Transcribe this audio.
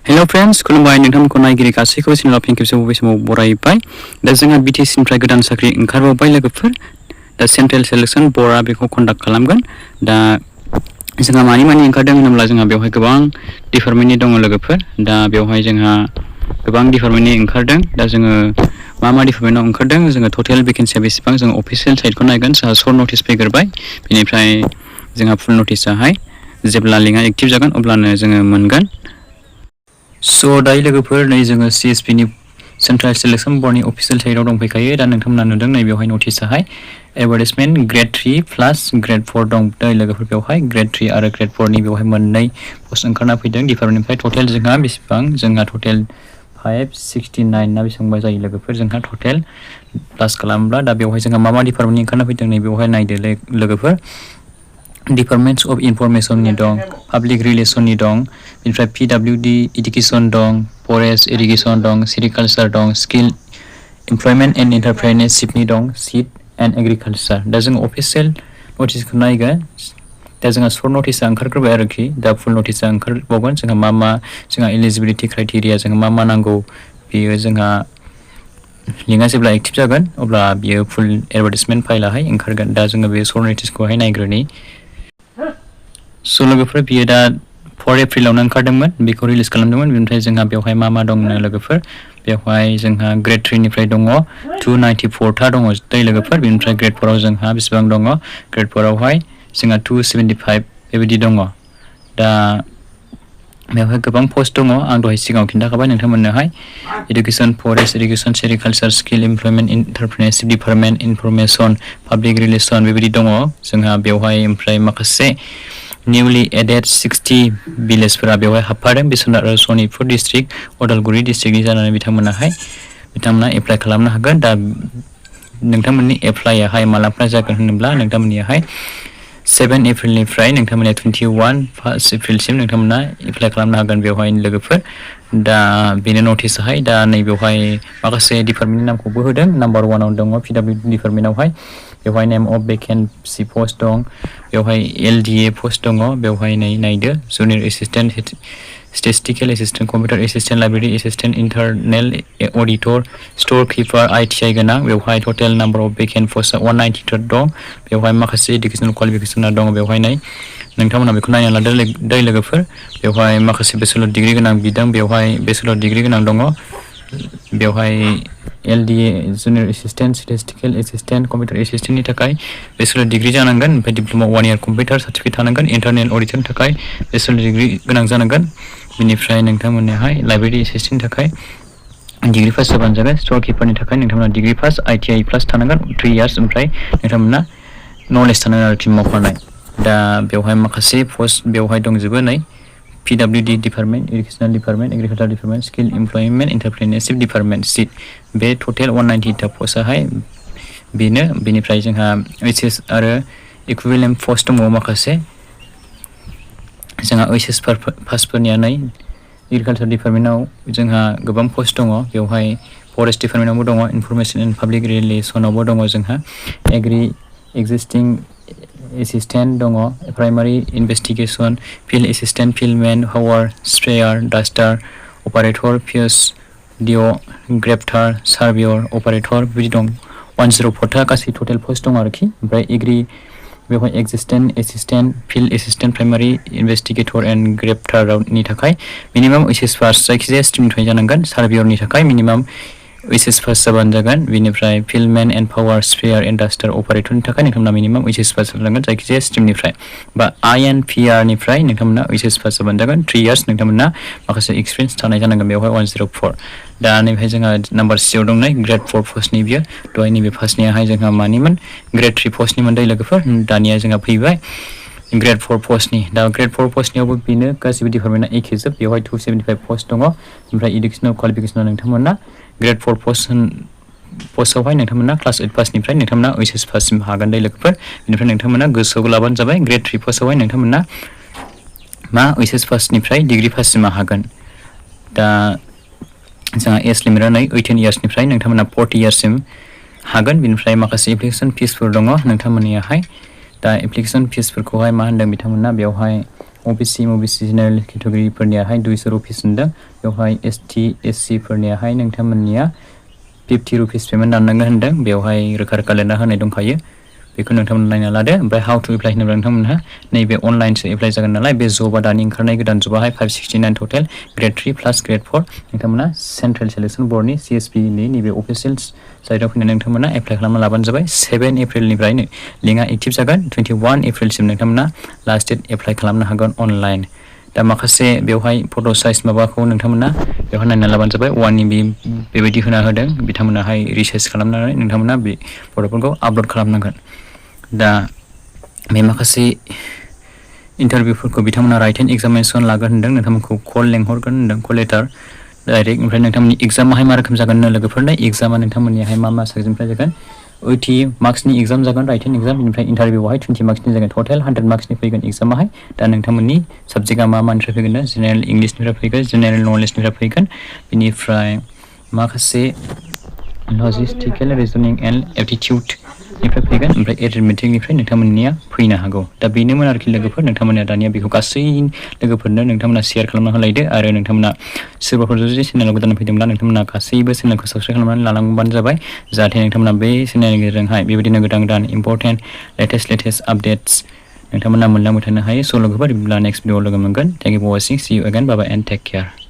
Hello friends, खुलुमबाय नोंथांमोनखौ नायगिरि गासैखौबो चेनेलाव फिन खेबसे बबे समाव बरायबाय। दा जोंहा BTC निफ्राय गोदान साख्रि ओंखारबावबाय लोगोफोर। दा सेन्ट्रेल सिलेक्शन बर्डआ बेखौ कन्डाक्ट खालामगोन। दा जोंहा मानि ओंखारदों होनोब्ला जोंहा बेवहाय गोबां डिपार्टमेन्टनि दङ लोगोफोर। दा बेवहाय जोंहा गोबां डिपार्टमेन्टनि ओंखारदों। दा जोङो मा डिपार्टमेन्टआव ओंखारदों जोङो टटेल भेकेन्सिया बेसेबां जों अफिसियेल साइटखौ नायगोन। जोंहा सर्ट नटिस फैग्रोबाय। बेनिफ्राय जोंहा फुल नटिसाहाय जेब्ला लिंकआ एक्टिभ जागोन अब्लानो जोङो मोनगोन। दायो लोगोफोर नै जोङो CSP नि सेन्ट्रेल सिलेक्शन बर्डनि अफिसियेल साइटआव दंफैखायो। दा नोंथांमोना नुदों नै बेवहाय नटिसाहाय एडभार्टाइजमेन्ट Gr-3 प्लास Gr-4 दं। दा लोगोफोर बेवहाय Gr-3 आरो Gr-4 नि बेवहाय मोननै पस्ट ओंखारना फैदों डिपार्टमेन्टनिफ्राय। टटेल जोंहा बेसेबां जोंहा टटेल 569 ना बेसेबांबा जायो लोगोफोर जोंहा टटेल प्लास खालामब्ला। दा बेवहाय जोंहा मा डिपार्टमेन्टनि ओंखारना फैदों नै बेवहाय नायदो लोगोफोर। डिपार्टमेन्ट्स अफ इनफरमेसननि दं, पाब्लिक रिलेसननि दं, बेनिफ्राय PWD इडुकेसन दं, फरेस्ट इरिगेसन दं, सेरिकालचार दं, स्किल एमप्लयमेन्ट एन्ड एन्टारप्रेन्योरशिपनि दं, सीड एन्ड एग्रिकालचार। दा जों अफिसियेल नटिसखौ नायगोन। दा जोंहा सर्ट नटिसा ओंखारग्रोबाय आरोखि। दा फुल नटिसा ओंखारबावगोन। जोंहा जोंहा एलिजिबिलिटि क्राइटेरिया जोंहा मा नांगौ बेयो जोंहा लिंकआ जेब्ला एक्टिभ जागोन अब्ला बियो फुल एडभार्टाइजमेन्ट फाइलाहाय ओंखारगोन। दा जोङो बे सर्ट नटिसखौहाय नायग्रोनि। लोगोफोर बियो दा 4 एप्रिलावनो ओंखारदोंमोन, बेखौ रिलिज खालामदोंमोन। बेनिफ्राय जोंहा बेवहाय मा दंनो लोगोफोर बेवहाय जोंहा Gr-3 निफ्राय दङ 294 था दङ दै लोगोफोर। बेनिफ्राय Gr-4 आव जोंहा बेसेबां दङ Gr-4 आवहाय जोंहा 275 बेबायदि दङ। दा बेवहाय गोबां पस्ट दङ। आं दहाय सिगाङाव खिन्थाखाबाय नोंथांमोननोहाय education, forest irrigation, sericulture, skill employment entrepreneurship department, information, public relation बेबायदि दङ जोंहा बेवहाय। ओमफ्राय माखासे निउलि एडेड 60 भिलेजफोरा बेवहाय हाबफादों। बिसोरना आरो सनितपुर डिस्ट्रिक्ट, उदालगुरि डिस्ट्रिक्टनि जानानै बिथांमोना एप्लाइ खालामनो हागोन। दा नोंथांमोननि एप्लाइयाहाय मालानिफ्राय जागोन होनोब्ला नोंथांमोननियाहाय 7 एप्रिलनिफ्राय नोंथांमोना 21 एप्रिलसिम नोंथांमोना एप्लाइ खालामनो हागोन बेवहाय लोगोफोर। दा बेनो नटिसाहाय। दा नैबेवहाय माखासे डिपार्टमेन्टनि नामखौबो होदों। नाम्बार 1 आव दङ PWD डिपार्टमेन्टआवहाय बेवहाय नेम अफ भेकेन्सि पस्ट दं, बेवहाय LDA पस्ट दङ, बेवहाय नायदो junior assistant, statistical assistant, computer assistant, library assistant, eternal auditor, store keeper, ITI गोनां। बेवहाय टटेल नाम्बार अफ भेकेन्ट पस्टआ 193 दं। बेवहाय माखासे इडुकेसनेल क्वालिफिकेसना दङ बेवहाय नोंथांमोना बेखौ नायना लादो दै लोगोफोर। बेवहाय माखासे बेचेलर डिग्रि गोनां बिदों, बेवहाय बेचेलर डिग्रि गोनां दङ। बेवहाय LDA junior assistant, statistical assistant, computer एसिस्टेन्टनि थाखाय बेचेलर डिग्रि जानांगोन। ओमफ्राय डिप्ल'मा 1 इयार कम्पिउटार सार्टिफिकेट थानांगोन। इन्टारनेल अडिटनि थाखाय बेचेलर डिग्रि गोनां जानांगोन। बेनिफ्राय नोंथांमोननोहाय लाइब्रेरि एसिस्टेन्टनि थाखाय डिग्रि पास जाबानो जाबाय। स्ट'र किपारनि थाखाय नोंथांमोना डिग्रि पास, ITI प्लास थानांगोन 3 इयार्स। ओमफ्राय नोंथांमोना नलेज थानांगोन आरो टिम मावफानाय। दा बेवहाय माखासे पस्ट बेवहाय दंजोबो नै PWD department, educational department, agriculture department, skill employment entrepreneurship department, seat. बे टटेल 190 था पस्टआहाय बेनो। बेनिफ्राय जोंहा HS आरो इकुइवेलेन्ट पस्ट दङ माखासे। जोंहा HS पासफोरनिया नै एग्रिकालचार डिपार्टमेन्टआव जोंहा गोबां पस्ट दङ। बेवहाय फरेस्ट डिपार्टमेन्टआवबो दङ, इनफरमेसन एन्ड पाब्लिक रिलेसनावबो दङ जोंहा, एग्रि एक्जिस्टिं एसिस्टेन्ट दङ, primary investigation, field assistant, fieldmen, power sprayer, duster operator, Gr-4 surveyor operator बिदि दं। 104 था गासै टटेल पस्ट दं आरोखि। ओमफ्राय बेवहाय existent assistant, field assistant, primary investigator and Gr-4 थाखाय मिनिमाम HS पास जायखिजाया स्ट्रिमनिफ्राय जानांगोन। सार्भेयरनि थाखाय मिनिमाम HS पास जाबानो जागोन। बेनिफ्राय फिल्डमेन एन्ड पावार स्प्रेयार एन्ड डास्टार अपारेटरनि थाखाय नोंथांमोना मिनिमाम HS पास जानांगोन जायखिजाया स्ट्रिमनिफ्राय। बा INPR निफ्राय नोंथांमोना HS पास जाबानो जागोन। 3 इयार्स नोंथांमोना माखासे एक्सपिरियेन्स थानाय जानांगोन बेवहाय 104। दा नैबेहाय जोंहा नाम्बार C आव दं नै Gr-4 पस्टनि बियो। दहाय नैबे फार्स्टनियाहाय जोंहा मानिमोन Gr-3 पस्टनिमोन दै लोगोफोर। दानिया जोंहा फैबाय Gr-4 पस्टनि। दा Gr-4 पस्टनियावबो बेनो गासिबो डिपार्टमेन्टआ एखेजोब। बेवहाय 275 पस्ट दङ। ओमफ्राय इडुकेसनेल क्वालिफिकेसना नोंथांमोना Gr-4 पस्टआवहाय नोंथांमोना क्लास 8 पासनिफ्राय नोंथांमोना HS पाससिम हागोन दै लोगोफोर। बेनिफ्राय नोंथांमोना गोसोआव लाबानो जाबाय Gr-3 पस्टआवहाय नोंथांमोना HS पासनिफ्राय डिग्रि पाससिमा हागोन। दा जोंहा एज लिमिटआ नै 18 इयार्सनिफ्राय नोंथांमोना 40 इयार्ससिम हागोन। बेनिफ्राय माखासे एप्लिकेसन फिसफोर दङ नोंथांमोननियाहाय। दा एप्लिकेसन फिसफोरखौहाय मा होनदों बिथांमोना बेवहाय OBC जेनेरेल केटेगरिफोरनियाहाय 200 रुपिस होनदों बेवहाय ST SC फोरनियाहाय नोंथांमोननिया 50 रुपिस पेमेन्ट दाननांगोन होनदों बेवहाय रोखा लिरना होनाय दंखायो बेखौ नोंथांमोना नायना लादो ओमफ्राय हाउ टु एप्लाइ होनोब्ला नोंथांमोनहा नैबे अनलाइनसो एप्लाइ जागोन नालाय बे जबा दानि ओंखारनाय गोदान जबाहाय 569 टटेल Gr-3 प्लास Gr-4 नोंथांमोना सेन्ट्रेल सिलेक्सन बर्डनि CSP नि नैबे अफिसियेल साइटआव फैनानै नोंथांमोना एप्लाइ खालामना लाबानो जाबाय 7 एप्रिलनिफ्रायनो लिंकआ एक्टिभ जागोन 21 एप्रिलसिम नोंथांमोना लास्ट डेट एप्लाइ खालामनो हागोन अनलाइन दा माखासे बेवहाय फट' साइज माबाखौ नोंथांमोना बेवहाय नायना लाबानो जाबाय 1 MB बेबायदि होना होदों बिथांमोनाहाय रिसार्च खालामनानै नोंथांमोना बे फट'फोरखौ आपल'ड खालामनांगोन दा बे माखासे इन्टारभिउफोरखौ बिथांमोना राइटेन एग्जामिनेसन लागोन होनदों नोंथांमोनखौ कल लेंहरगोन होनदों कल लेटार डाइरेक्ट ओमफ्राय नोंथांमोननि एग्जामाहाय मा रोखोम जागोन लोगोफोरनो एग्जामा नोंथांमोननिहाय मा साबजेक्टनिफ्राय जागोन 80 मार्क्सनि एग्जाम जागोन राइटेन एग्जाम बेनिफ्राय इन्टारभिउआवहाय 20 मार्क्सनि जागोन टटेल 100 मार्क्सनि फैगोन एग्जामाहाय दा नोंथांमोननि साबजेक्टआ मानिफ्राय फैगोन जेनेरेल इंलिसनिफ्राय फैगोन जेनेरेल नलेजनिफ्राय फैगोन बेनिफ्राय माखासे लजिस्टिकेल रिजनिं एन्ड एप्टिटिउडनिफ्राय फैगोन ओमफ्राय एरिथमेटिकनिफ्राय नोंथांमोननिया फैनो हागौ दा बेनोमोन आरोखि लोगोफोर नोंथांमोना दानिया बेखौ गासै लोगोफोरनो नोंथांमोना शेयार खालामना होलायदो आरो नोंथांमोना सोरबाफोर जुदि चेनेलाव गोदान फैदोंब्ला नोंथांमोना गासैबो चेनेलखौ साबस्क्राइब खालामनानै लानांबानो जाबाय जाहाथे नोंथांमोना बे चेनेलनि गेजेरजोंहाय बेबायदिनो गोदान इम्परटेन्ट लेटेस्ट आपडेट्स नोंथांमोना मोनलांबाय थानो हायो स' लोगोफोर बिदिब्ला नेक्स्ट भिडिअ लोगो मोनगोन thank you for watching see you again bye bye and take care